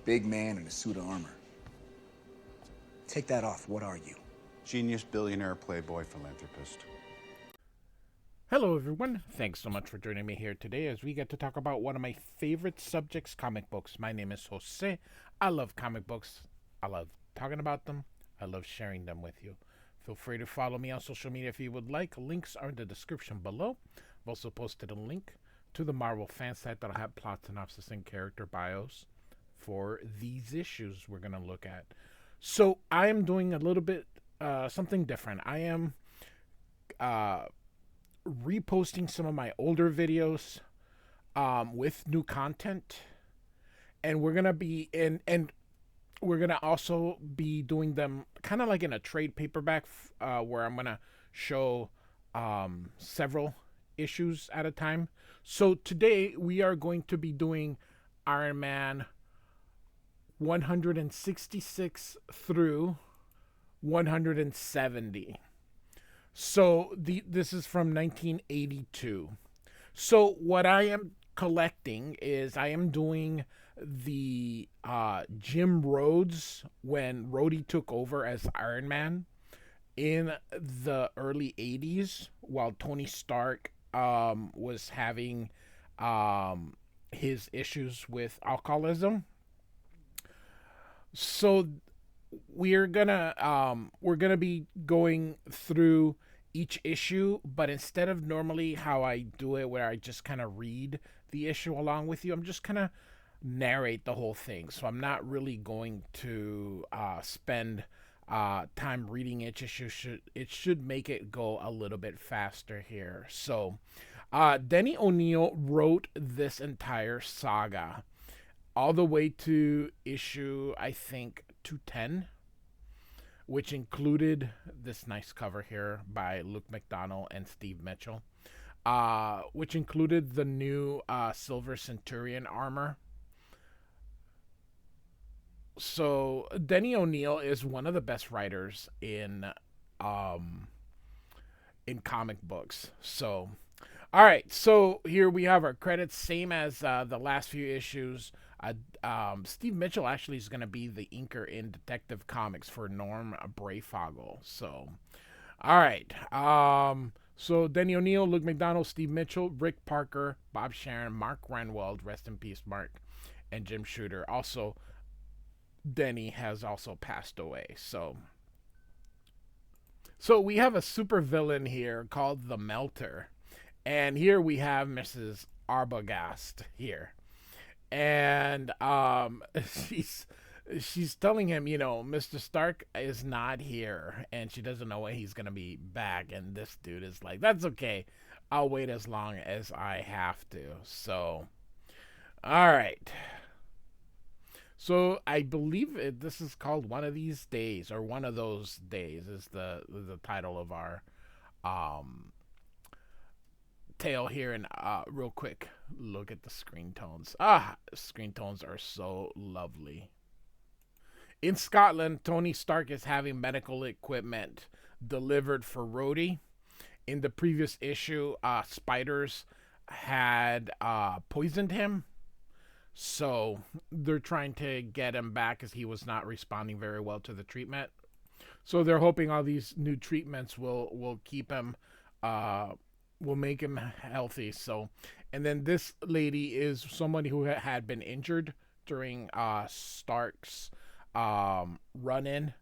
Big man in a suit of armor. Take that off, what are you? Genius, billionaire, playboy, philanthropist. Hello, everyone. Thanks so much for joining me here today as we get to talk about one of my favorite subjects, comic books. My name is Jose. I love comic books. I love talking about them. I love sharing them with you. Feel free to follow me on social media if you would like. Links are in the description below. I've also posted a link to the Marvel fan site that'll have plot synopsis and character bios for these issues we're going to look at. So I am doing a little bit something different. I am reposting some of my older videos with new content, and we're gonna be and we're gonna also be doing them kind of like in a trade paperback, where I'm gonna show several issues at a time. So today we are going to be doing Iron Man 166 through 170. So this is from 1982. So what I am collecting is I am doing the Jim Rhodes when Rhodey took over as Iron Man in the early 80s while Tony Stark was having his issues with alcoholism. So we're gonna be going through each issue, but instead of normally how I do it where I just kind of read the issue along with you, I'm just kind of narrate the whole thing. So I'm not really going to spend time reading each issue. It should make it go a little bit faster here. So Denny O'Neil wrote this entire saga all the way to issue, I think, 210, which included this nice cover here by Luke McDonnell and Steve Mitchell, which included the new Silver Centurion armor. So Denny O'Neil is one of the best writers in comic books. So, all right. So here we have our credits, same as the last few issues. Steve Mitchell actually is going to be the inker in Detective Comics for Norm Breyfogle. So, all right. So Denny O'Neil, Luke McDonnell, Steve Mitchell, Rick Parker, Bob Sharon, Mark Renwald, rest in peace, Mark, and Jim Shooter. Also, Denny has also passed away. So we have a supervillain here called the Melter, and here we have Mrs. Arbogast here. And she's telling him, Mr. Stark is not here, and she doesn't know when he's gonna be back. And this dude is like, "That's okay, I'll wait as long as I have to." So, all right. So I believe this is called One of These Days, or One of Those Days is the title of our tale here. And real quick, look at the screen tones. Screen tones are so lovely. In Scotland, Tony Stark is having medical equipment delivered for Rhodey. In the previous issue, spiders had poisoned him. So they're trying to get him back because he was not responding very well to the treatment. So they're hoping all these new treatments will keep him, will make him healthy. So, and then this lady is someone who had been injured during Stark's run-in.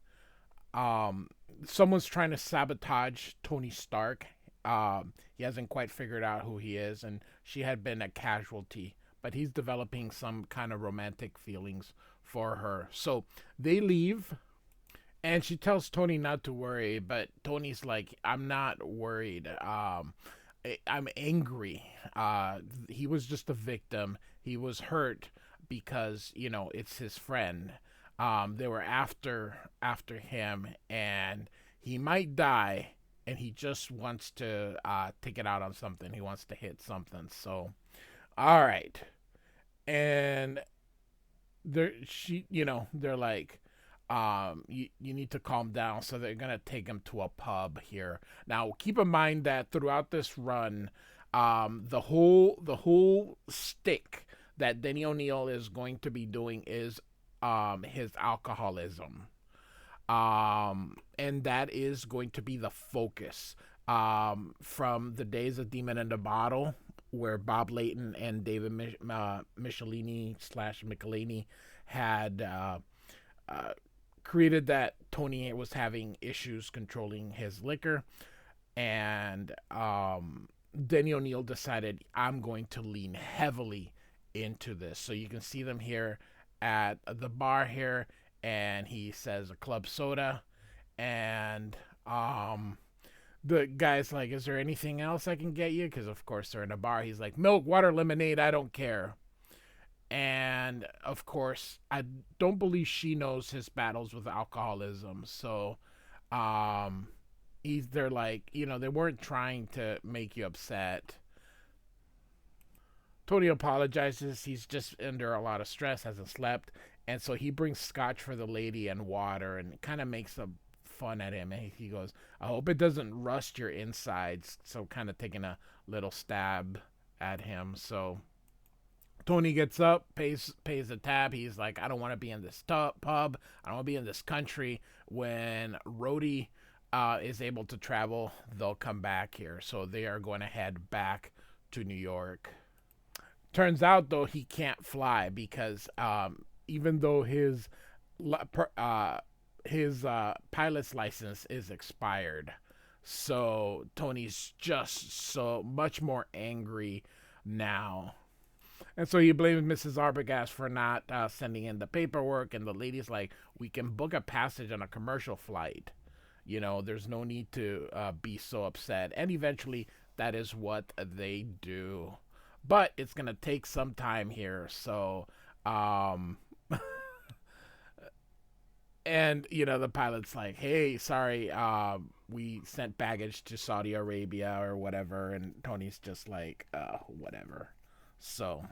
Someone's trying to sabotage Tony Stark. He hasn't quite figured out who he is, and she had been a casualty, but he's developing some kind of romantic feelings for her. So they leave, and she tells Tony not to worry, but Tony's like, "I'm not worried. I'm angry. He was just a victim. He was hurt because, it's his friend. They were after him, and he might die, and he just wants to take it out on something. He wants to hit something." So, all right. And they're like, you need to calm down. So they're gonna take him to a pub here. Now, keep in mind that throughout this run, the whole stick that Denny O'Neil is going to be doing is his alcoholism. And that is going to be the focus. From the days of Demon in the Bottle, where Bob Layton and David Michelini slash Michelini had created that Tony was having issues controlling his liquor, and Denny O'Neil decided, I'm going to lean heavily into this. So you can see them here at the bar here, and he says a club soda, and the guy's like, is there anything else I can get you? Because of course they're in a bar. He's like, milk, water, lemonade, I don't care. And of course, I don't believe she knows his battles with alcoholism. So they're like, they weren't trying to make you upset. Tony apologizes. He's just under a lot of stress, hasn't slept. And so he brings scotch for the lady and water, and kind of makes a fun at him. And he goes, I hope it doesn't rust your insides. So kind of taking a little stab at him. So Tony gets up, pays the tab. He's like, I don't want to be in this pub. I don't want to be in this country. When Rhodey is able to travel, they'll come back here. So they are going to head back to New York. Turns out, though, he can't fly because even though his pilot's license is expired, so Tony's just so much more angry now. And so he blames Mrs. Arbogast for not sending in the paperwork, and the lady's like, we can book a passage on a commercial flight. There's no need to be so upset. And eventually, that is what they do. But it's going to take some time here. So, and, the pilot's like, hey, sorry, we sent baggage to Saudi Arabia or whatever. And Tony's just like, whatever. So,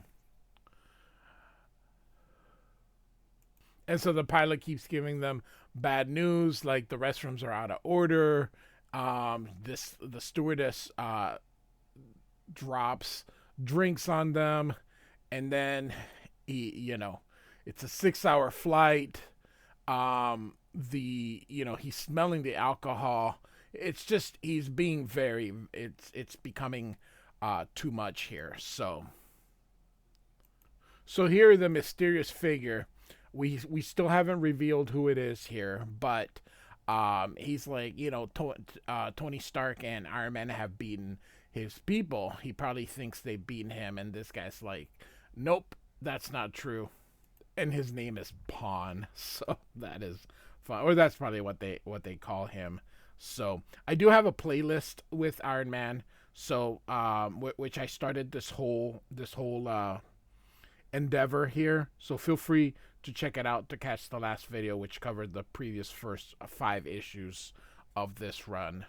and so the pilot keeps giving them bad news, like the restrooms are out of order. The stewardess drops drinks on them, and then it's a 6-hour flight. He's smelling the alcohol. It's just he's being it's becoming too much here. So here, the mysterious figure, we still haven't revealed who it is here, but he's like, Tony Stark and Iron Man have beaten his people. He probably thinks they've beaten him, and this guy's like, nope, that's not true. And his name is Pawn, so that is fun. Or that's probably what they call him. So I do have a playlist with Iron Man, so which I started this whole endeavor here. So feel free to check it out to catch the last video, which covered the previous first 5 issues of this run.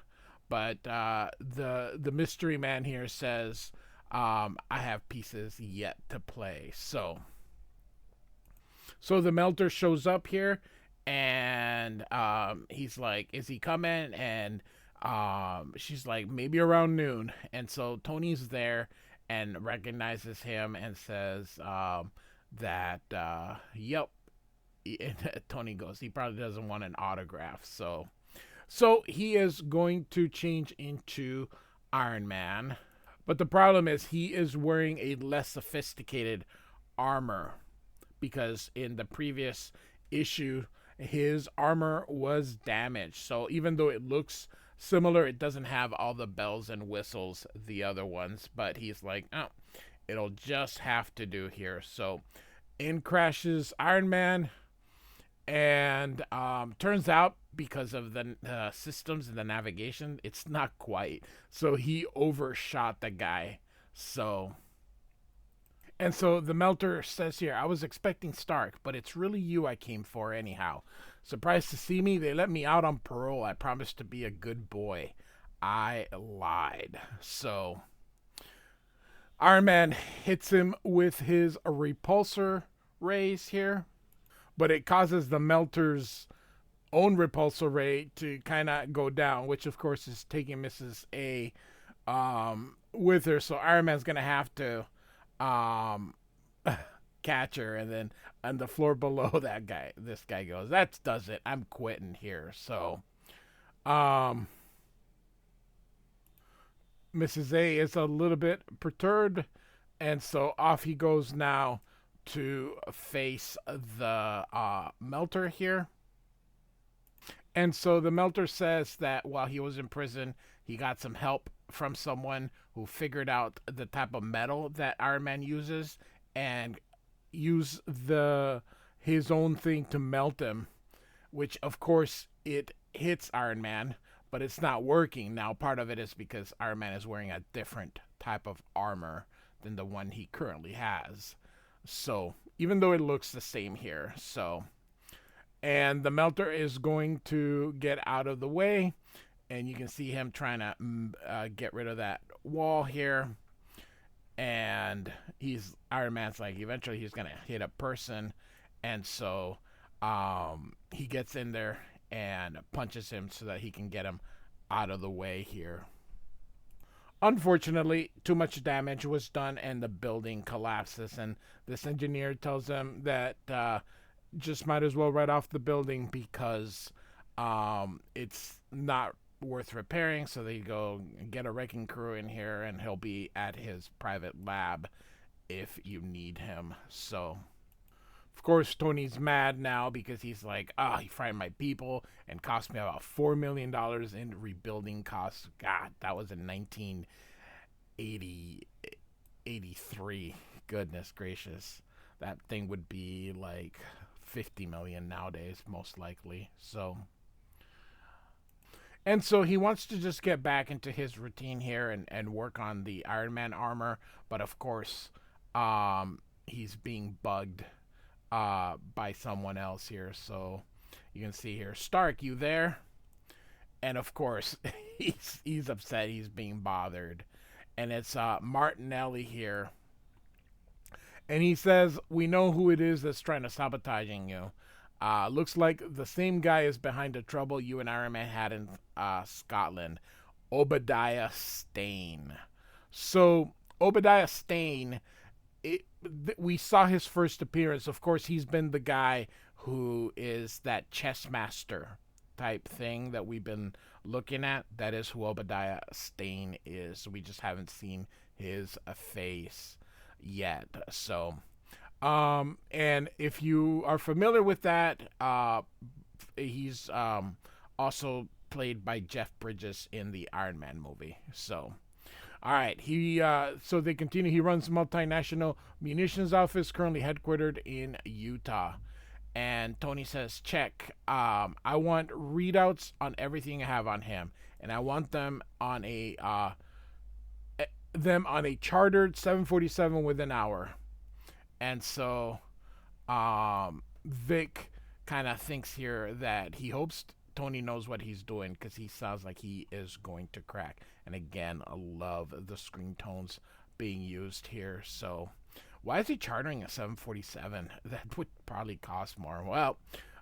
But the mystery man here says, I have pieces yet to play. So the Melter shows up here, and he's like, is he coming? And she's like, maybe around noon. And so Tony's there and recognizes him and says that, yep. And Tony goes, he probably doesn't want an autograph. So he is going to change into Iron Man. But the problem is he is wearing a less sophisticated armor, because in the previous issue, his armor was damaged. So even though it looks similar, it doesn't have all the bells and whistles the other ones. But he's like, oh, it'll just have to do here. So in crashes Iron Man. And turns out, because of the systems and the navigation, it's not quite. So he overshot the guy. And so the Melter says here, I was expecting Stark, but it's really you I came for anyhow. Surprised to see me? They let me out on parole. I promised to be a good boy. I lied. So Iron Man hits him with his repulsor rays here, but it causes the Melter's own repulsor ray to kind of go down, which of course is taking Mrs. A with her. So Iron Man's going to have to catcher, and then on the floor below this guy goes, "That does it. I'm quitting here." So, um, Mrs. A is a little bit perturbed, and so off he goes now to face the Melter here. And so the Melter says that while he was in prison, he got some help from someone who figured out the type of metal that Iron Man uses and use his own thing to melt him, which of course it hits Iron Man, but it's not working. Now part of it is because Iron Man is wearing a different type of armor than the one he currently has. So even though it looks the same here, so and the Melter is going to get out of the way, and you can see him trying to get rid of that wall here. And Iron Man's like, eventually he's gonna hit a person, and so he gets in there and punches him so that he can get him out of the way here. Unfortunately, too much damage was done and the building collapses, and this engineer tells them that just might as well write off the building because it's not worth repairing. So they go get a wrecking crew in here, and he'll be at his private lab if you need him. So of course Tony's mad now because he's like, he frightened my people and cost me about $4 million in rebuilding costs. God, that was in 1983. Goodness gracious, that thing would be like 50 million nowadays, most likely. So, and so he wants to just get back into his routine here and work on the Iron Man armor, but of course, he's being bugged by someone else here. So you can see here, Stark, you there? And of course, he's upset. He's being bothered, and it's Martinelli here. And he says, "We know who it is that's trying to sabotaging you. Looks like the same guy is behind the trouble you and Iron Man had in Scotland. Obadiah Stane." So Obadiah Stane, we saw his first appearance. Of course, he's been the guy who is that chess master type thing that we've been looking at. That is who Obadiah Stane is. We just haven't seen his face yet. So and if you are familiar with that, he's also played by Jeff Bridges in the Iron Man movie. So all right, so they continue. He runs multinational munitions office currently headquartered in Utah. And Tony says, check. I want readouts on everything I have on him, and I want them on a chartered 747 within an hour. And so Vic kind of thinks here that he hopes Tony knows what he's doing because he sounds like he is going to crack. And again, I love the screen tones being used here. So why is he chartering a 747? That would probably cost more. Well,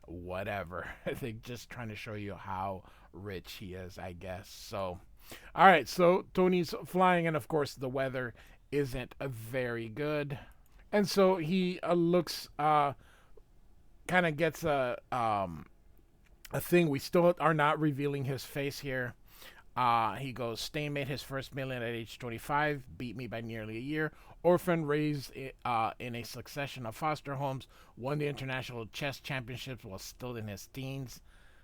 whatever. They're just trying to show you how rich he is, I guess. So all right, so Tony's flying, and of course the weather isn't very good, and so he looks kind of gets a thing. We still are not revealing his face here. He goes, Stane made his first million at age 25, beat me by nearly a year. Orphan, raised in a succession of foster homes, won the international chess championships while still in his teens.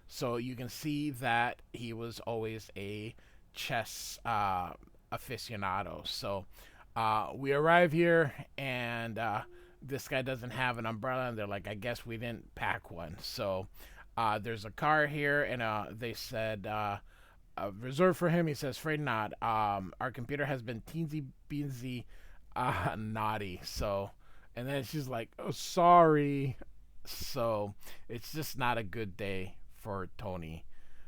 So you can see that he was always a chess aficionado. So we arrive here, and this guy doesn't have an umbrella, and they're like, I guess we didn't pack one. So there's a car here, and they said reserved for him. He says, afraid not. Our computer has been teensy beansy naughty. So, and then she's like, oh, sorry. So it's just not a good day for Tony,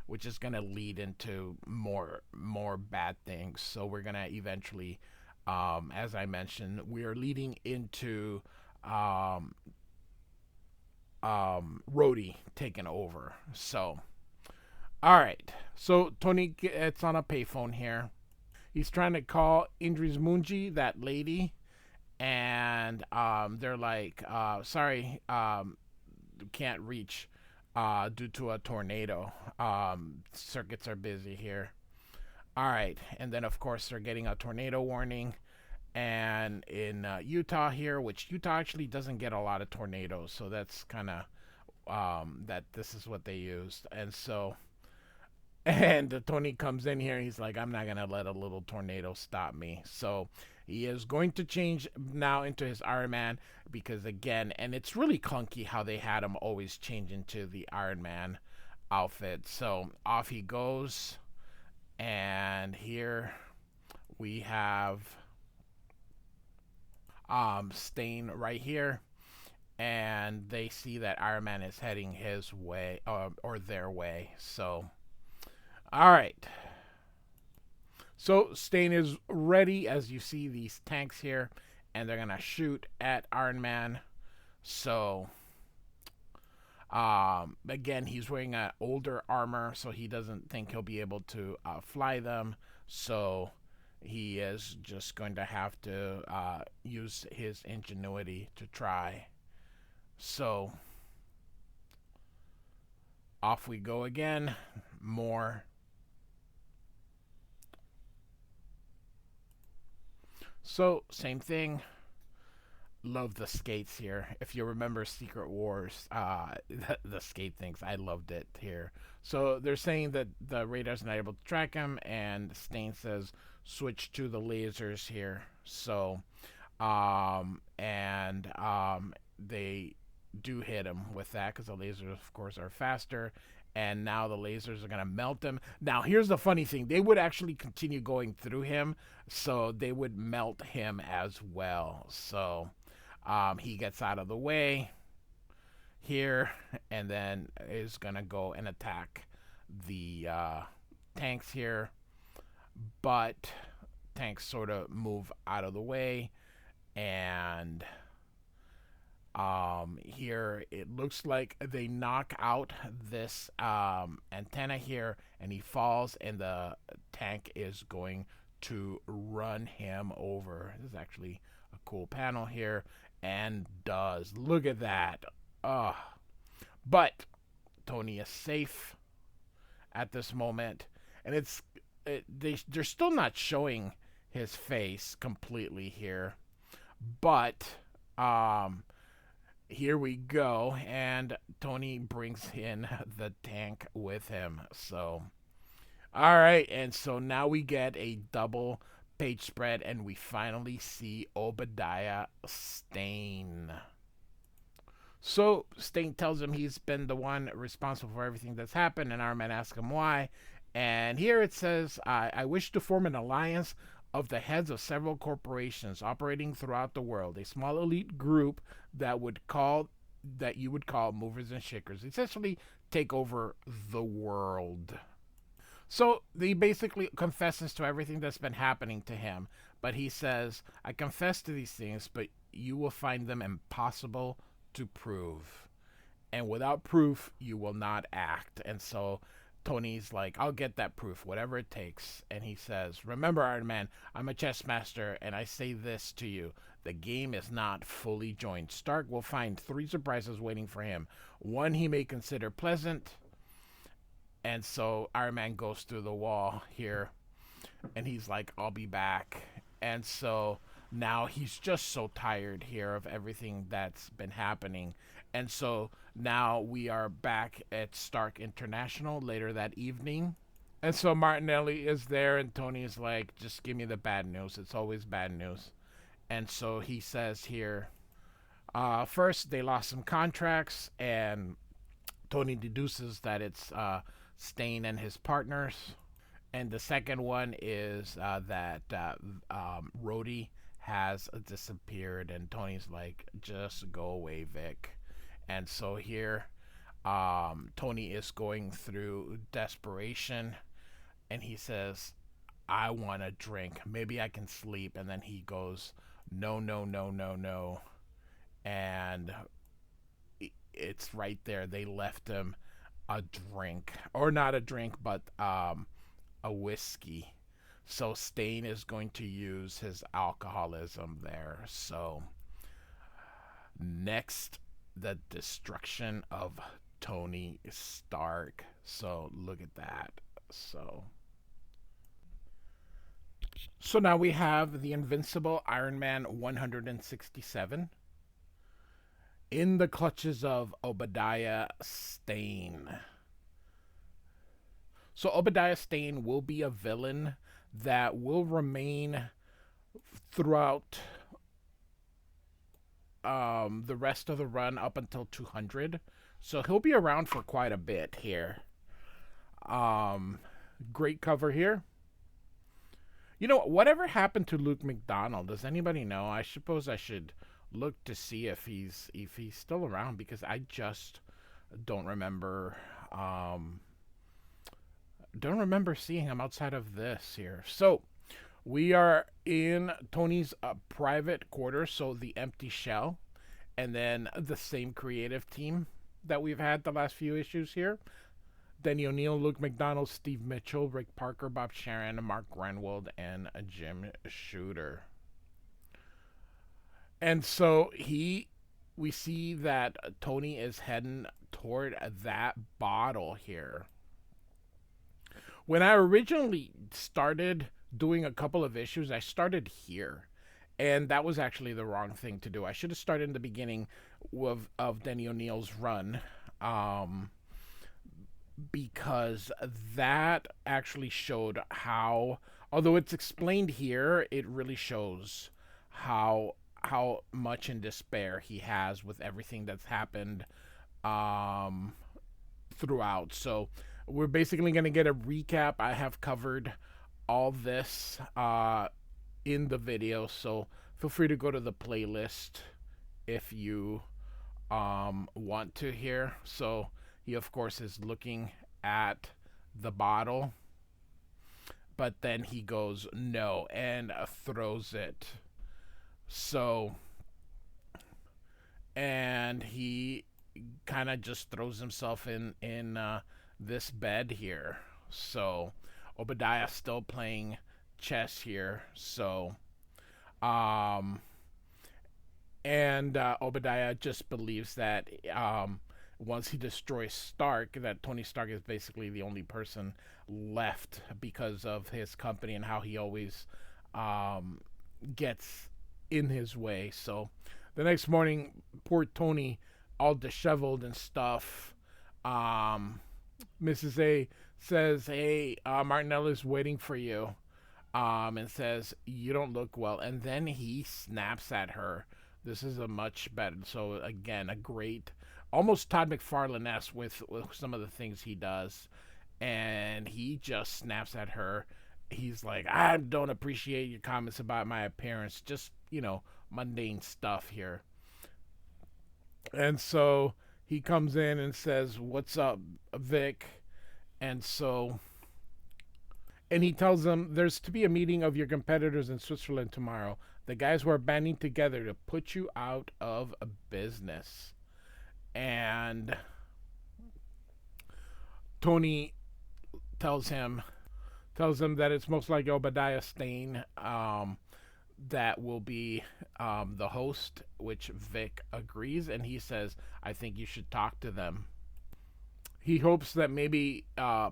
which is going to lead into more bad things. So we're going to eventually, as I mentioned, we are leading into Rhodey taking over. So, all right. So Tony gets on a payphone here. He's trying to call Indris Munji, that lady, and they're like, sorry, can't reach due to a tornado. Circuits are busy here. All right, and then of course they're getting a tornado warning, and in Utah here, which Utah actually doesn't get a lot of tornadoes, so that's kind of that this is what they used, and so and Tony comes in here. He's like, I'm not gonna let a little tornado stop me. So he is going to change now into his Iron Man because again, and it's really clunky how they had him always change into the Iron Man outfit. So off he goes, and here we have Stain right here, and they see that Iron Man is heading his way or their way. So all right. So Stain is ready, as you see these tanks here, and they're gonna shoot at Iron Man. So again, he's wearing an older armor, so he doesn't think he'll be able to fly them. So he is just going to have to use his ingenuity to try. So off we go again. More. So same thing. Love the skates here. If you remember Secret Wars, the skate things, I loved it here. So they're saying that the radar's not able to track him, and Stain says switch to the lasers here. So, they do hit him with that because the lasers, of course, are faster. And now the lasers are going to melt him. Now, here's the funny thing. They would actually continue going through him, so they would melt him as well. So he gets out of the way here, and then is going to go and attack the tanks here. But tanks sort of move out of the way, and here it looks like they knock out this antenna here, and he falls, and the tank is going to run him over. This is actually a cool panel here, and does. Look at that. But Tony is safe at this moment, and they're still not showing his face completely here, but here we go, and Tony brings in the tank with him. So, all right, and so now we get a double page spread, and we finally see Obadiah Stane. So Stane tells him he's been the one responsible for everything that's happened, and Iron Man asks him why. And here it says, I wish to form an alliance of the heads of several corporations operating throughout the world, a small elite group that you would call movers and shakers, essentially take over the world. So he basically confesses to everything that's been happening to him, but he says, I confess to these things, but you will find them impossible to prove. And without proof, you will not act. And so Tony's like, I'll get that proof, whatever it takes. And he says, remember, Iron Man, I'm a chess master, and I say this to you. The game is not fully joined. Stark will find 3 surprises waiting for him. One he may consider pleasant. And so Iron Man goes through the wall here, and he's like, I'll be back. And so now he's just so tired here of everything that's been happening. And so now we are back at Stark International later that evening. And so Martinelli is there, and Tony is like, just give me the bad news. It's always bad news. And so he says here, first, they lost some contracts, and Tony deduces that it's Stain and his partners. And the second one is that Rhodey has disappeared, and Tony's like, just go away, Vic. And so here, Tony is going through desperation, and he says, I want a drink. Maybe I can sleep. And then he goes, no, no, no, no, no. And it's right there. They left him a drink. Or not a drink, but a whiskey. So Stain is going to use his alcoholism there. So next, the destruction of Tony Stark. So look at that. So now we have the Invincible Iron Man 167 in the clutches of Obadiah Stane. So Obadiah Stane will be a villain that will remain throughout the rest of the run up until 200. So he'll be around for quite a bit here. Great cover here. You know, whatever happened to Luke McDonald? Does anybody know? I suppose I should look to see if he's still around, because I just don't remember seeing him outside of this here. So we are in Tony's private quarters, so the empty shell, and then the same creative team that we've had the last few issues here. Denny O'Neil, Luke McDonald, Steve Mitchell, Rick Parker, Bob Sharon, Mark Grenwald, and Jim Shooter. And so we see that Tony is heading toward that bottle here. When I originally started doing a couple of issues, I started here. And that was actually the wrong thing to do. I should have started in the beginning of Denny O'Neil's run. Because that actually showed how, although it's explained here, it really shows how much in despair he has with everything that's happened throughout. So we're basically going to get a recap. I have covered all this in the video, so feel free to go to the playlist if you want to hear. So he, of course, is looking at the bottle, but then he goes no and throws it. So, and he kind of just throws himself in this bed here. So Obadiah still playing chess here. So, and Obadiah just believes that once he destroys Stark, that Tony Stark is basically the only person left because of his company and how he always gets in his way. So the next morning, poor Tony, all disheveled and stuff, Mrs. A says, hey, Martinella's waiting for you, and says, you don't look well. And then he snaps at her. This is a much better, so again, a great, almost Todd McFarlane-esque with some of the things he does. And he just snaps at her. He's like, I don't appreciate your comments about my appearance. Just, mundane stuff here. And so he comes in and says, what's up, Vic? And he tells them there's to be a meeting of your competitors in Switzerland tomorrow. The guys were banding together to put you out of business. And Tony tells him that it's most likely Obadiah Stane that will be the host, which Vic agrees, and he says, I think you should talk to them. He hopes that maybe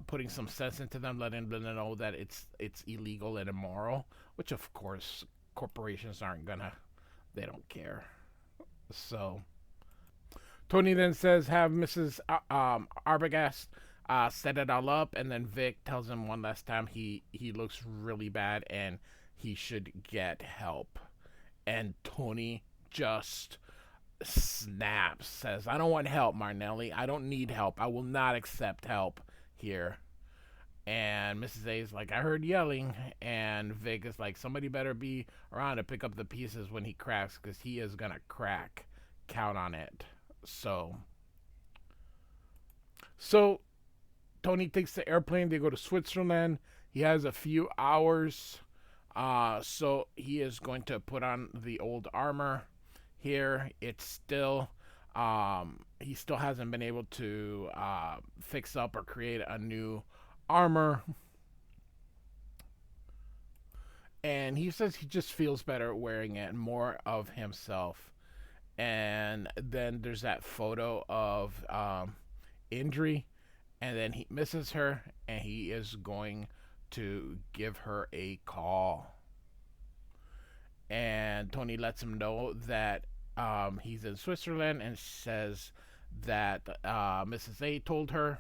putting some sense into them, letting them know that it's illegal and immoral, which of course corporations they don't care. So Tony then says, have Mrs. Arbogast set it all up, and then Vic tells him one last time he looks really bad and he should get help. And Tony just snaps, says, I don't want help, Martinelli. I don't need help. I will not accept help here. And Mrs. A is like, I heard yelling. And Vic is like, somebody better be around to pick up the pieces when he cracks, because he is going to crack. Count on it. So Tony takes the airplane. They go to Switzerland. He has a few hours. So he is going to put on the old armor here. It's still, he still hasn't been able to fix up or create a new armor. And he says he just feels better wearing it, more of himself. And then there's that photo of Indri, and then he misses her, and he is going to give her a call. And Tony lets him know that he's in Switzerland, and says that Mrs. A told her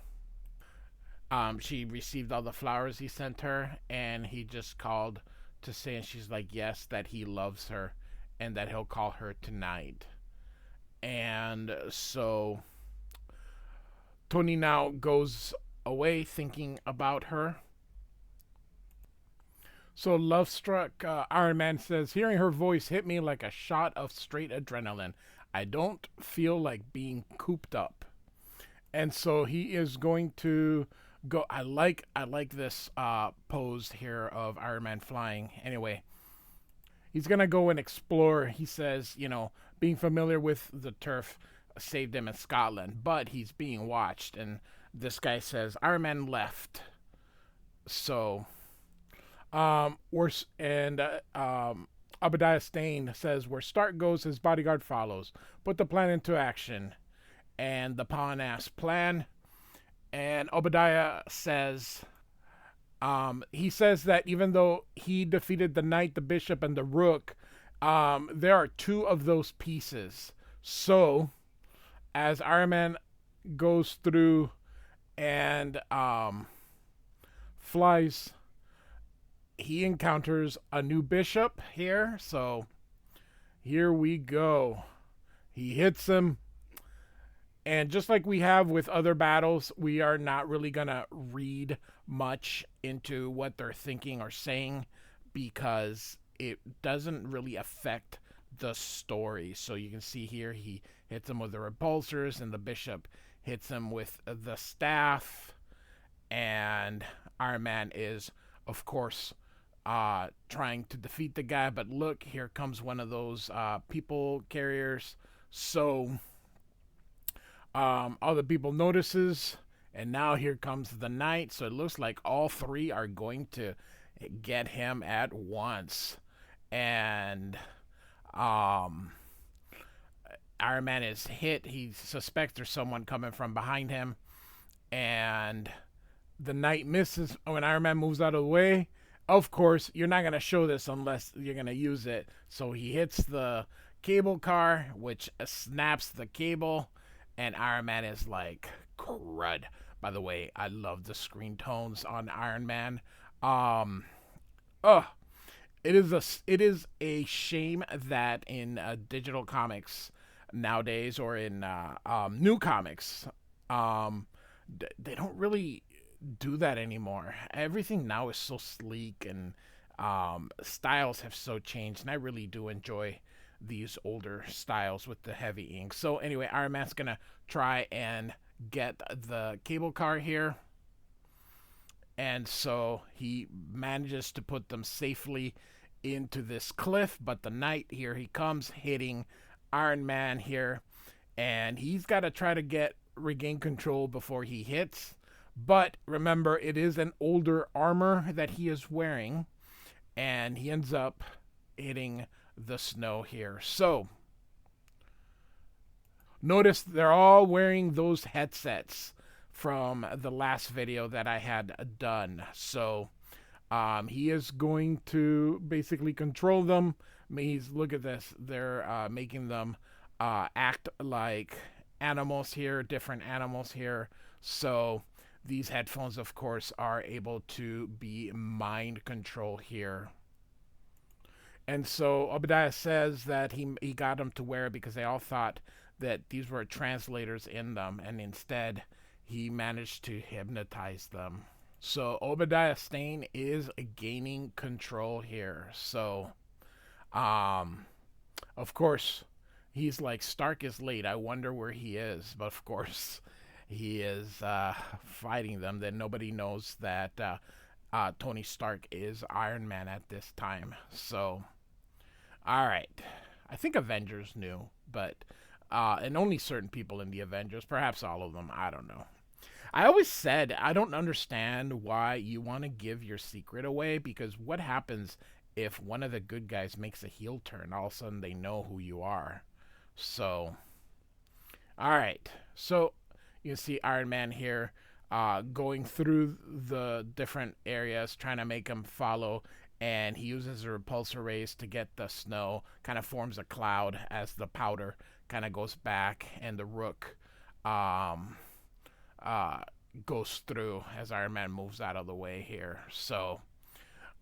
she received all the flowers he sent her, and he just called to say, and she's like, yes, that he loves her and that he'll call her tonight. And so Tony now goes away thinking about her. So Love Struck Iron Man says, hearing her voice hit me like a shot of straight adrenaline. I don't feel like being cooped up. And so he is going to go. I like this pose here of Iron Man flying. Anyway, he's going to go and explore. He says, being familiar with the turf saved him in Scotland, but he's being watched. And this guy says, Iron Man left. So Obadiah Stane says, where Stark goes, his bodyguard follows. Put the plan into action. And the pawn asks, plan? And Obadiah says, he says that even though he defeated the knight, the bishop, and the rook, there are two of those pieces. So, as Iron Man goes through and flies, he encounters a new bishop here. So here we go. He hits him. And just like we have with other battles, we are not really going to read much into what they're thinking or saying, because it doesn't really affect the story. So you can see here, he hits him with the repulsors, and the bishop hits him with the staff. And Iron Man is, of course, trying to defeat the guy, but look, here comes one of those people carriers. So all the people notices, and now here comes the knight. So it looks like all three are going to get him at once. And Iron Man is hit. He suspects there's someone coming from behind him, and the knight misses when Iron Man moves out of the way. Of course, you're not going to show this unless you're going to use it. So he hits the cable car, which snaps the cable, and Iron Man is like, crud. By the way, I love the screen tones on Iron Man. It is a shame that in digital comics nowadays, or in new comics, they don't really do that anymore. Everything now is so sleek, and styles have so changed, and I really do enjoy these older styles with the heavy ink. So anyway, Iron Man's gonna try and get the cable car here, and so he manages to put them safely into this cliff. But the knight, here he comes, hitting Iron Man here, and he's got to try to regain control before he hits. But remember, it is an older armor that he is wearing, and he ends up hitting the snow here. So notice they're all wearing those headsets from the last video that I had done. So he is going to basically control them. Look at this. They're making them act like animals here, different animals here. So these headphones, of course, are able to be mind control here. And so Obadiah says that he got them to wear it because they all thought that these were translators in them, and instead he managed to hypnotize them. So Obadiah Stane is gaining control here. So, of course, he's like, Stark is late. I wonder where he is. But of course, he is fighting them. Then nobody knows that Tony Stark is Iron Man at this time. So, all right. I think Avengers knew, but and only certain people in the Avengers, perhaps all of them. I don't know. I always said I don't understand why you want to give your secret away, because what happens if one of the good guys makes a heel turn, all of a sudden they know who you are. So, all right. So you see Iron Man here going through the different areas, trying to make them follow. And he uses a repulsor rays to get the snow, kind of forms a cloud as the powder kind of goes back, and the Rook um, uh, goes through as Iron Man moves out of the way here. So,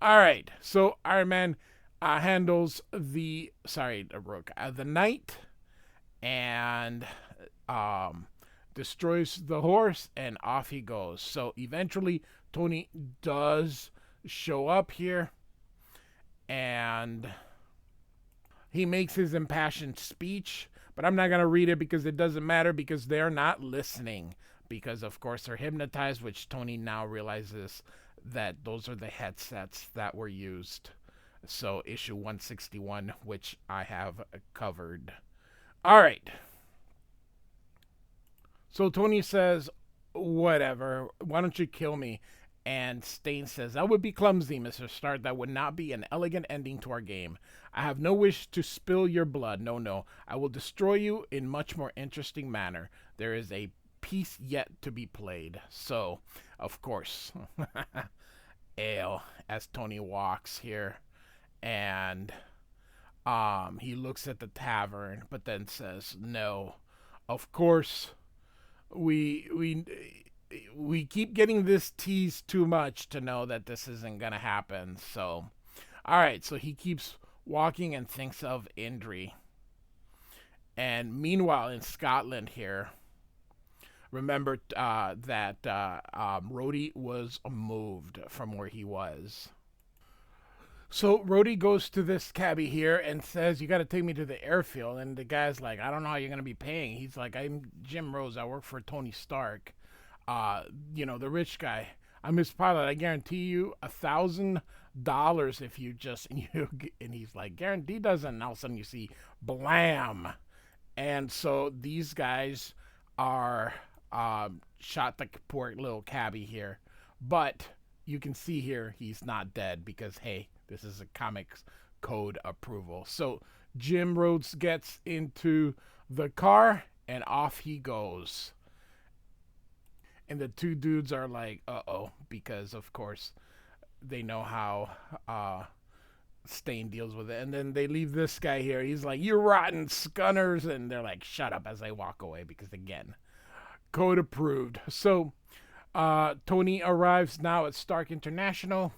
all right. So Iron Man handles the Rook, the Knight, and um, destroys the horse, and off he goes. So eventually, Tony does show up here, and he makes his impassioned speech, but I'm not going to read it because it doesn't matter, because they're not listening. Because, of course, they're hypnotized, which Tony now realizes that those are the headsets that were used. So, issue 161, which I have covered. All right. So, Tony says, whatever, why don't you kill me? And Stain says, that would be clumsy, Mr. Stark. That would not be an elegant ending to our game. I have no wish to spill your blood. No, no. I will destroy you in much more interesting manner. There is a piece yet to be played. So, of course, Ale, as Tony walks here, and he looks at the tavern, but then says, no, of course, we keep getting this tease too much to know that this isn't gonna happen. So, all right. So he keeps walking and thinks of Indri. And meanwhile, in Scotland here, remember that Rhodey was moved from where he was. So Rhodey goes to this cabbie here and says, you got to take me to the airfield. And the guy's like, I don't know how you're going to be paying. He's like, I'm Jim Rhodes. I work for Tony Stark. The rich guy. I'm his pilot. I guarantee you $1,000 if you just, and he's like, guarantee doesn't. And all of a sudden you see blam. And so these guys are shot the poor little cabbie here. But you can see here he's not dead because, hey, this is a comics code approval. So Jim Rhodes gets into the car and off he goes. And the two dudes are like, uh-oh, because, of course, they know how Stain deals with it. And then they leave this guy here. He's like, you rotten scunners. And they're like, shut up, as they walk away because, again, code approved. So Tony arrives now at Stark International.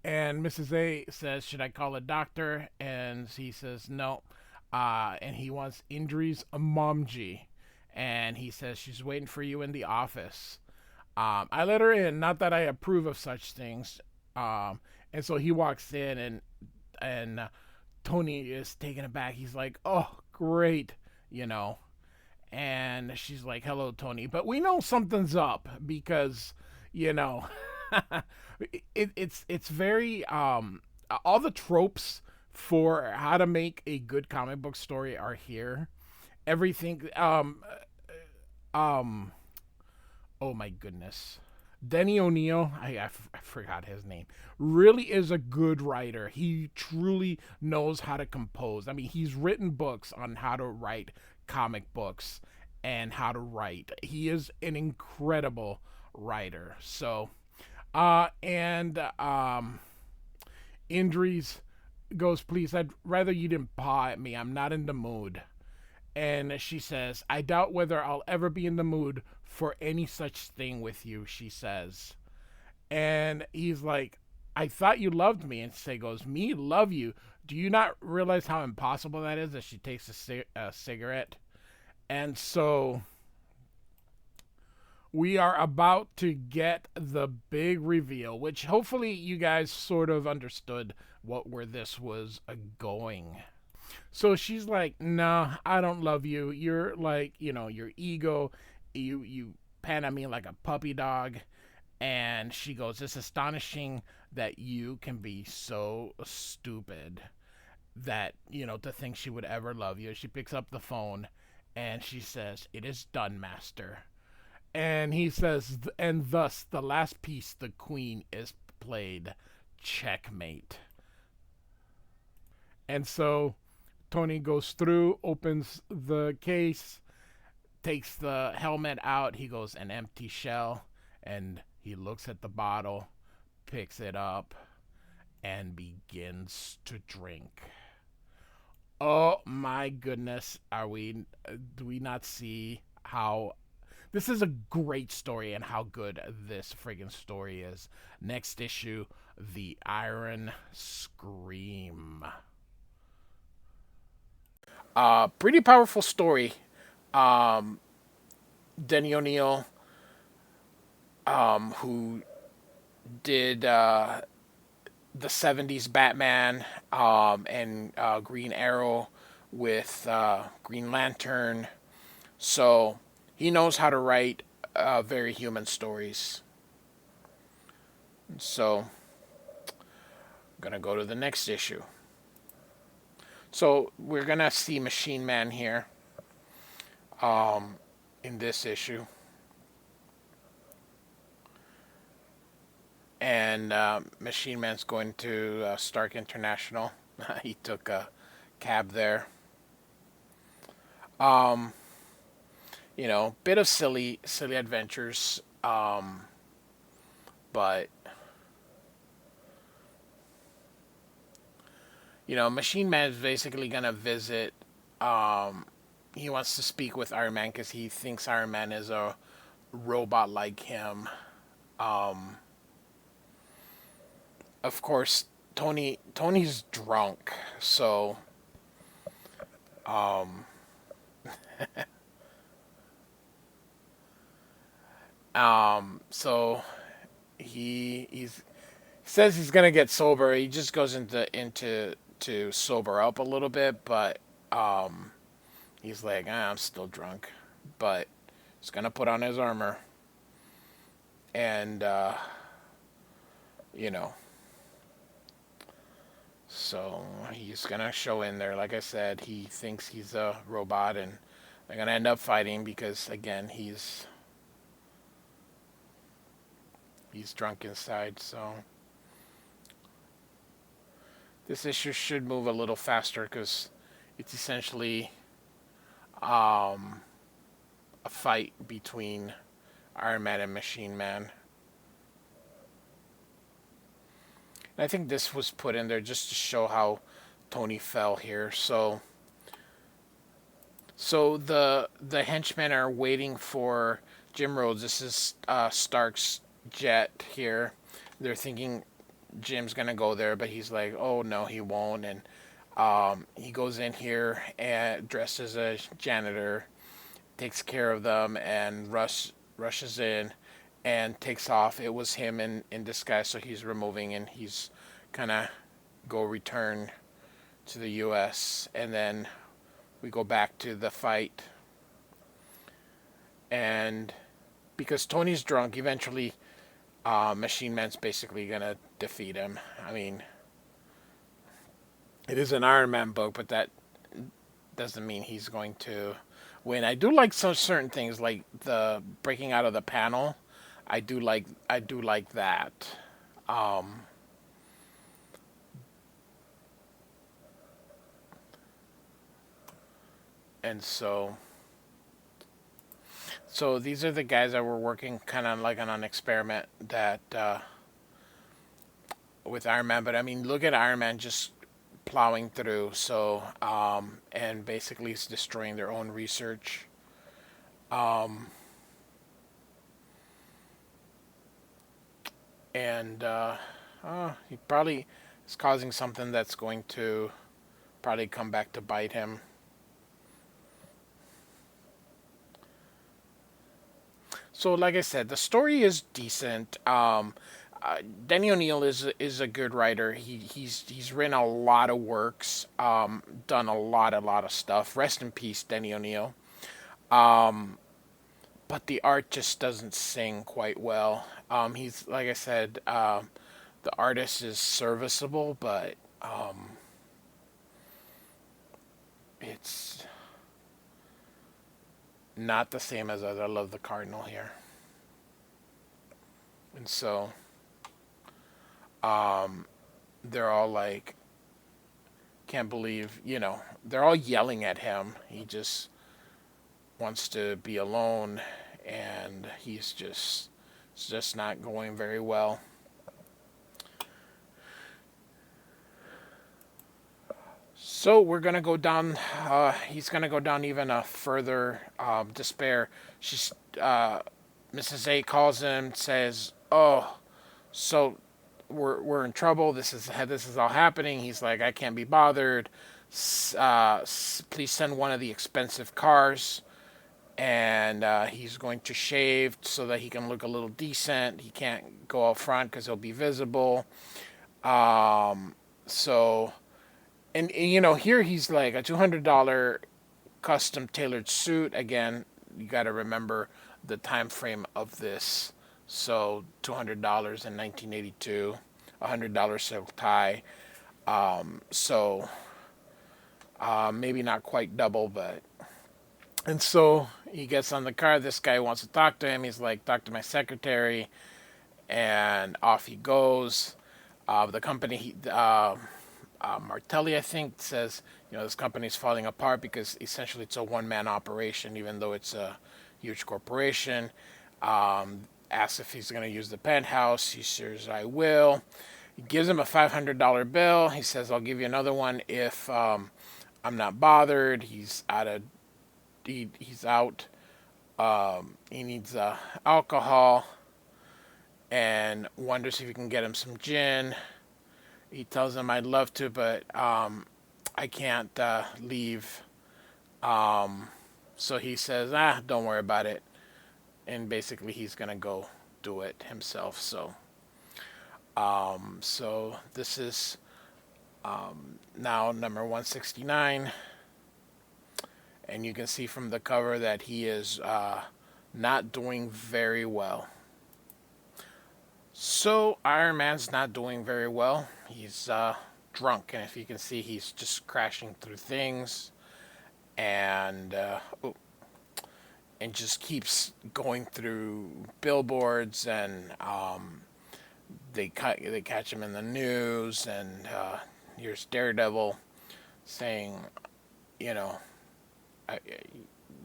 And Mrs. A says, should I call a doctor? And he says, no. And he wants Indri's momji. And he says, she's waiting for you in the office. I let her in, not that I approve of such things. And so he walks in, and Tony is taken aback. He's like, oh, great, And she's like, hello, Tony. But we know something's up because, it's very, all the tropes for how to make a good comic book story are here. Everything, oh my goodness. Denny O'Neil, I forgot his name, really is a good writer. He truly knows how to compose. I mean, he's written books on how to write comic books and how to write. He is an incredible writer. So, Indri's goes, please, I'd rather you didn't paw at me. I'm not in the mood. And she says, I doubt whether I'll ever be in the mood for any such thing with you, she says. And he's like, I thought you loved me. And she goes, me love you? Do you not realize how impossible that is? As she takes a cigarette. And so we are about to get the big reveal, which hopefully you guys sort of understood where this was going. So she's like, no, I don't love you. You're like, your ego, you pan at me like a puppy dog. And she goes, it's astonishing that you can be so stupid that, to think she would ever love you. She picks up the phone and she says, it is done, master. And he says, and thus the last piece, the queen, is played. Checkmate. And so Tony goes through, opens the case, takes the helmet out. He goes, an empty shell. And he looks at the bottle, picks it up, and begins to drink. Oh my goodness, do we not see how this is a great story and how good this friggin' story is? Next issue, The Iron Scream. Pretty powerful story. Um, Denny O'Neil, who did the 70s Batman and Green Arrow with Green Lantern. So he knows how to write very human stories. So I'm going to go to the next issue. So we're going to see Machine Man here in this issue. And Machine Man's going to Stark International. He took a cab there. You know, bit of silly adventures, but you know, Machine Man is basically gonna visit. He wants to speak with Iron Man because he thinks Iron Man is a robot like him. Of course, Tony's drunk, so so he says he's gonna get sober. He just goes into to sober up a little bit, but he's like, I'm still drunk, but he's gonna put on his armor, and you know, so he's gonna show in there. Like I said, he thinks he's a robot, and they're gonna end up fighting because again, he's drunk inside. So this issue should move a little faster because it's essentially a fight between Iron Man and Machine Man. And I think this was put in there just to show how Tony fell here. So the henchmen are waiting for Jim Rhodes. This is Stark's jet here. They're thinking Jim's gonna go there, but he's like, oh no, he won't. And he goes in here and dressed as a janitor, takes care of them, and rushes in and takes off. It was him in disguise, so he's removing, and he's gonna go return to the U.S. And then we go back to the fight, and because Tony's drunk, eventually Machine Man's basically gonna defeat him. I mean, it is an Iron Man book, but that doesn't mean he's going to win. I do like some certain things, like the breaking out of the panel. I do like that. And so these are the guys that were working kind of like on an experiment that with Iron Man. But I mean, look at Iron Man just plowing through. So and basically it's destroying their own research. And he probably is causing something that's going to probably come back to bite him. So, like I said, the story is decent. Denny O'Neil is a good writer. He's written a lot of works, done a lot of stuff. Rest in peace, Denny O'Neil. But the art just doesn't sing quite well. He's like I said, the artist is serviceable, but it's not the same as I Love the Cardinal here. And so they're all like, can't believe, they're all yelling at him. He just wants to be alone, and it's just not going very well. So we're gonna go down. He's gonna go down even a further despair. She's Mrs. A calls him, says, "Oh, so we're in trouble. This is all happening." He's like, "I can't be bothered. Please send one of the expensive cars." And he's going to shave so that he can look a little decent. He can't go out front because he'll be visible. So, and here he's like a $200 custom tailored suit. Again, you got to remember the time frame of this. So $200 in 1982, $100 silk tie. So maybe not quite double, but. And so he gets on the car. This guy wants to talk to him. He's like, "Talk to my secretary," and off he goes. The company, Martelli, I think, says, this company's falling apart because essentially it's a one-man operation, even though it's a huge corporation. Asks if he's going to use the penthouse. He says, "I will." He gives him a $500 bill. He says, "I'll give you another one if I'm not bothered." He's out. He needs alcohol, and wonders if he can get him some gin. He tells him, "I'd love to, but I can't leave." So he says, "Don't worry about it." And basically he's going to go do it himself. So this is now number 169. And you can see from the cover that he is not doing very well. So Iron Man's not doing very well. He's drunk, and if you can see, he's just crashing through things, and just keeps going through billboards, and they catch him in the news, and here's Daredevil saying,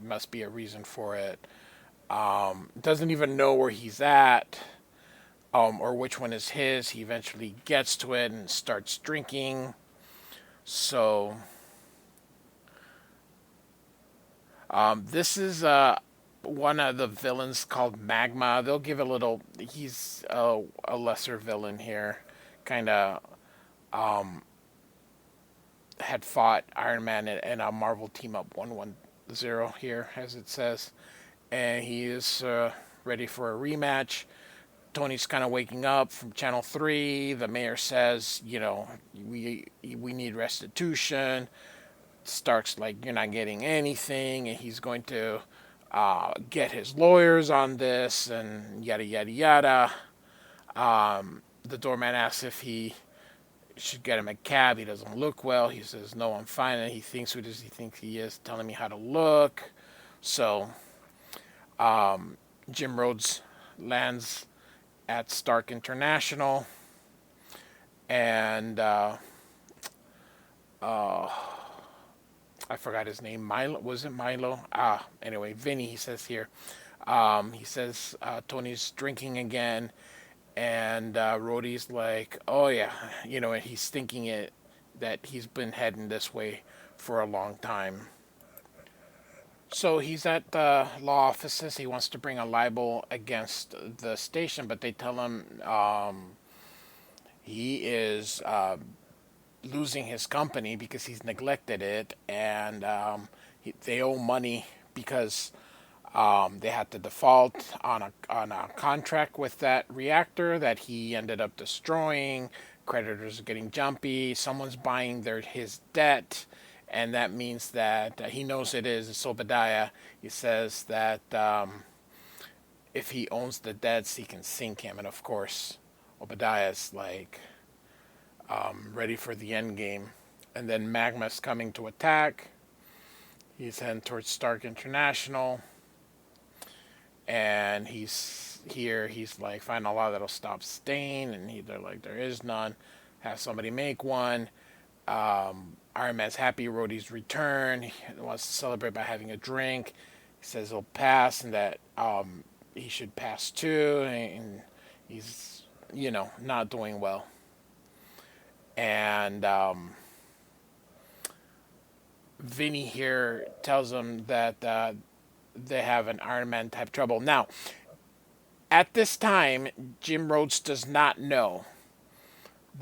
must be a reason for it. Doesn't even know where he's at, or which one is his. He eventually gets to it and starts drinking. So this is one of the villains called Magma. They'll give a little. He's a lesser villain here, kind of. Had fought Iron Man in a Marvel Team Up 110 here, as it says, and he is ready for a rematch. Tony's kind of waking up from Channel 3. The mayor says, we need restitution. Stark's like, "You're not getting anything," and he's going to get his lawyers on this, and yada yada yada. The doorman asks if he should get him a cab. He doesn't look well. He says, "No, I'm fine." And he thinks, who does he think he is, telling me how to look? So Jim Rhodes lands at Stark International, and I forgot his name. Milo, was it Milo? Anyway, Vinny, he says here. He says Tony's drinking again, and Rhodey's like, "Oh yeah," and he's thinking that he's been heading this way for a long time. So he's at the law offices. He wants to bring a libel against the station, but they tell him he is losing his company because he's neglected it, and they owe money because they had to default on a contract with that reactor that he ended up destroying. Creditors are getting jumpy. Someone's buying his debt, and that means that he knows it's Obadiah. He says that if he owns the debts, he can sink him, and of course, Obadiah's like ready for the end game. And then Magma's coming to attack. He's heading towards Stark International. And he's like, "Find a law that'll stop stain." And they're like, "There is none. Have somebody make one." Iron Man's happy Rhodey's return. He wants to celebrate by having a drink. He says he'll pass and that he should pass too, and he's not doing well. And Vinny here tells him that they have an Iron Man type trouble. Now, at this time, Jim Rhodes does not know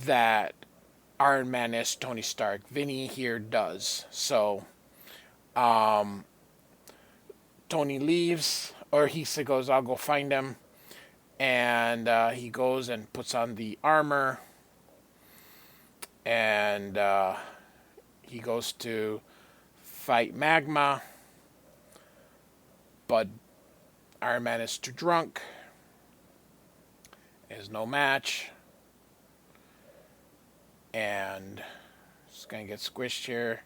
that Iron Man is Tony Stark. Vinny here does. So, Tony leaves, or he goes, I'll go find him. And he goes and puts on the armor. And he goes to fight Magma. But Iron Man is too drunk. There's no match. And he's going to get squished here.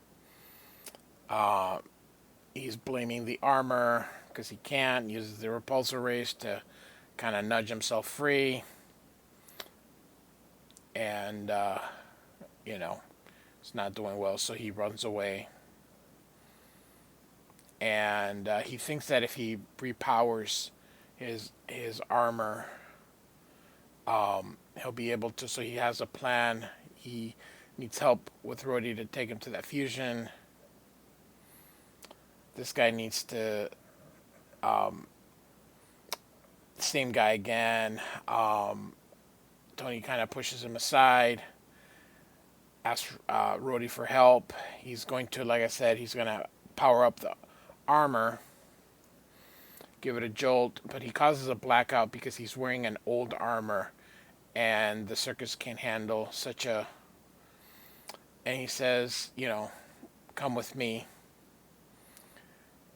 He's blaming the armor because he can't. Uses the repulsor race to kind of nudge himself free. And, it's not doing well, so he runs away. And he thinks that if he repowers his armor, he'll be able to. So he has a plan. He needs help with Rhodey to take him to that fusion. This guy needs to. Same guy again. Tony kind of pushes him aside. Asks Rhodey for help. He's going to, like I said, he's going to power up the armor, give it a jolt, but he causes a blackout because he's wearing an old armor, and the circus can't handle such a. And he says, come with me.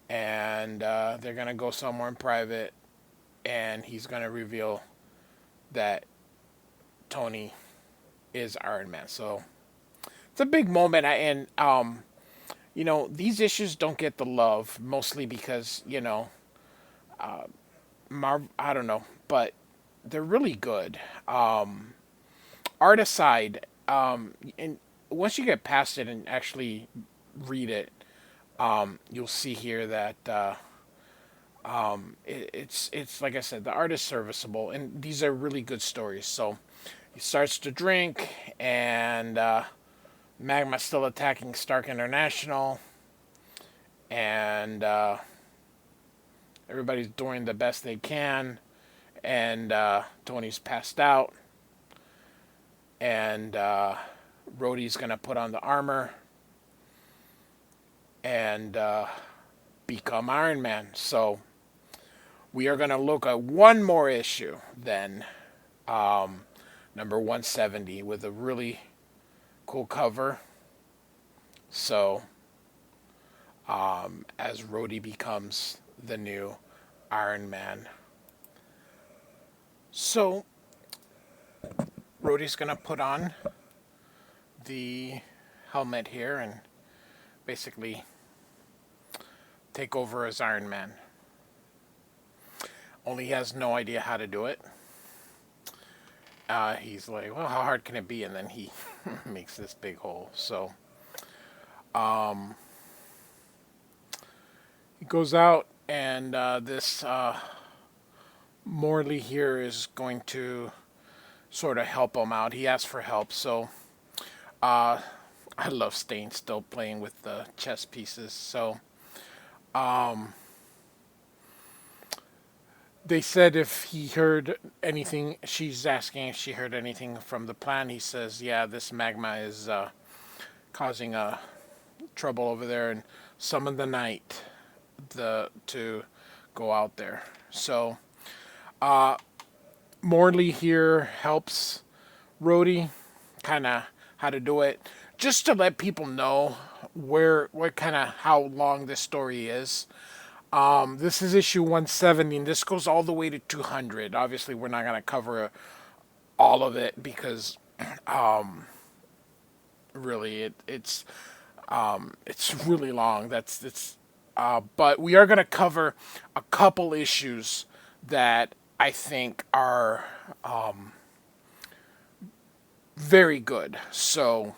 And they're gonna go somewhere in private, and he's gonna reveal that Tony is Iron Man. So it's a big moment, and these issues don't get the love mostly because I don't know, but they're really good. Art aside, and once you get past it and actually read it, you'll see here that it's like I said, the art is serviceable, and these are really good stories. So he starts to drink, and Magma's still attacking Stark International, and everybody's doing the best they can, and Tony's passed out, and Rhodey's gonna put on the armor and become Iron Man. So we are gonna look at one more issue then, number 170, with a really cool cover. So as Rhodey becomes the new Iron Man. So Rhodey's gonna put on the helmet here and basically take over as Iron Man. Only he has no idea how to do it. He's like, well, how hard can it be? And then he makes this big hole. So he goes out, and this Morley here is going to sort of help him out. He asks for help. So I love Stain still playing with the chess pieces. So they said if he heard anything, she's asking if she heard anything from the plan. He says, yeah, this Magma is causing trouble over there, and summon the night to go out there. So Morley here helps Rhodey kind of how to do it, just to let people know how long this story is. This is issue 170, and this goes all the way to 200. Obviously, we're not going to cover all of it because really it's really long. But we are going to cover a couple issues that I think are very good. So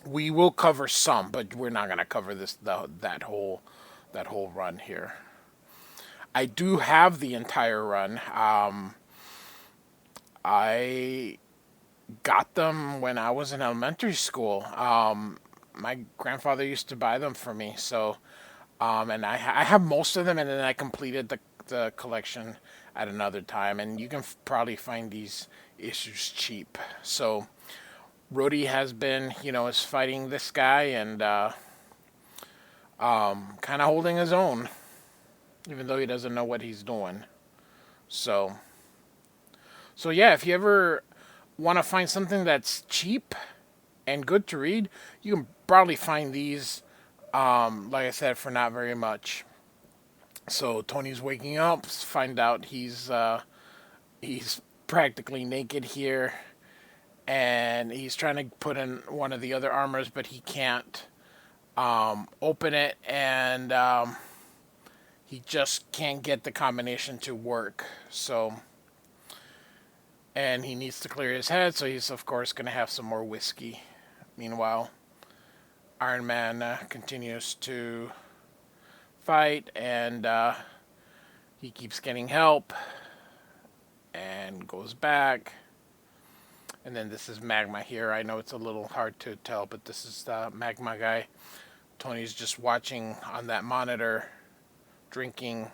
We will cover some, but we're not gonna cover that whole run here. I do have the entire run. I got them when I was in elementary school. My grandfather used to buy them for me, so and I have most of them, and then I completed the collection at another time, and you can probably find these issues cheap. So Rhodey has been, is fighting this guy and kind of holding his own, even though he doesn't know what he's doing. So, so yeah, if you ever want to find something that's cheap and good to read, you can probably find these, like I said, for not very much. So Tony's waking up, find out he's practically naked here, and he's trying to put in one of the other armors, but he can't open it, and he just can't get the combination to work. So, and he needs to clear his head, so he's of course going to have some more whiskey. Meanwhile, Iron Man continues to fight, and he keeps getting help and goes back. And then this is Magma here. I know it's a little hard to tell, but this is the Magma guy. Tony's just watching on that monitor, drinking,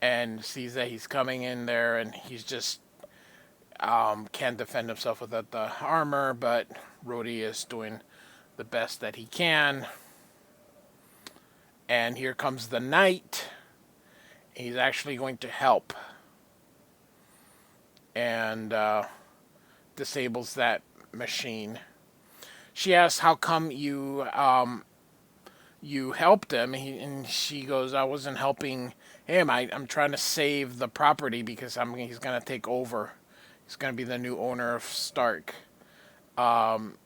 and sees that he's coming in there, and he's just can't defend himself without the armor, but Rhodey is doing the best that he can. And here comes the knight. He's actually going to help, and disables that machine. She asks, "How come you helped him?" And she goes, "I wasn't helping him. I'm trying to save the property because he's gonna take over. He's gonna be the new owner of Stark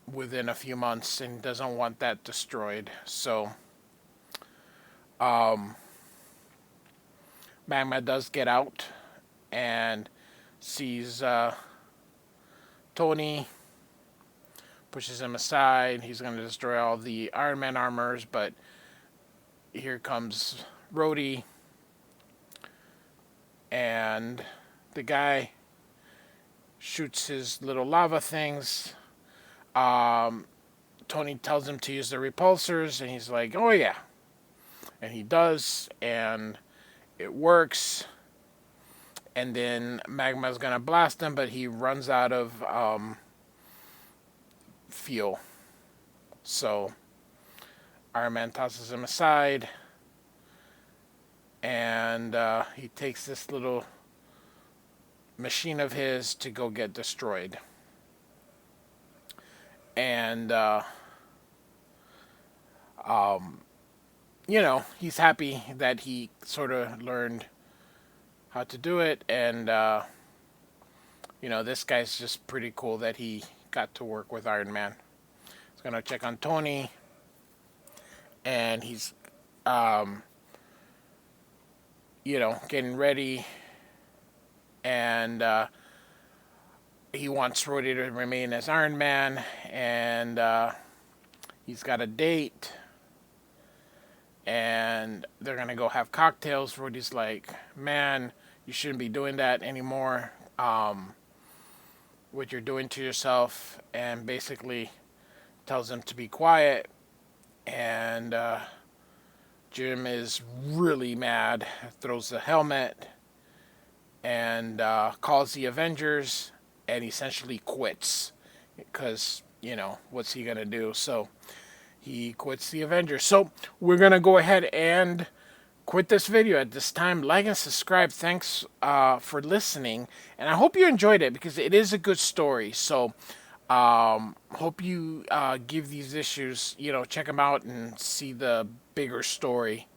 within a few months, and doesn't want that destroyed." So, Magma does get out and sees Tony, pushes him aside. He's going to destroy all the Iron Man armors, but here comes Rhodey, and the guy shoots his little lava things. Tony tells him to use the repulsors, and he's like, "Oh yeah," and he does, and it works. And then Magma's gonna blast him, but he runs out of fuel. So Iron Man tosses him aside, and he takes this little machine of his to go get destroyed. And he's happy that he sort of learned how to do it, and this guy's just pretty cool that he got to work with Iron Man. He's gonna check on Tony, and he's getting ready, and he wants Rhodey to remain as Iron Man, and he's got a date, and they're gonna go have cocktails. Rhodey's like, "Man, you shouldn't be doing that anymore. What you're doing to yourself," and basically tells him to be quiet. And Jim is really mad, throws the helmet, and calls the Avengers, and essentially quits because what's he gonna do? So he quits the Avengers. So we're gonna go ahead and quit this video at this time. Like and subscribe. Thanks for listening, and I hope you enjoyed it because it is a good story. So hope you give these issues, check them out and see the bigger story.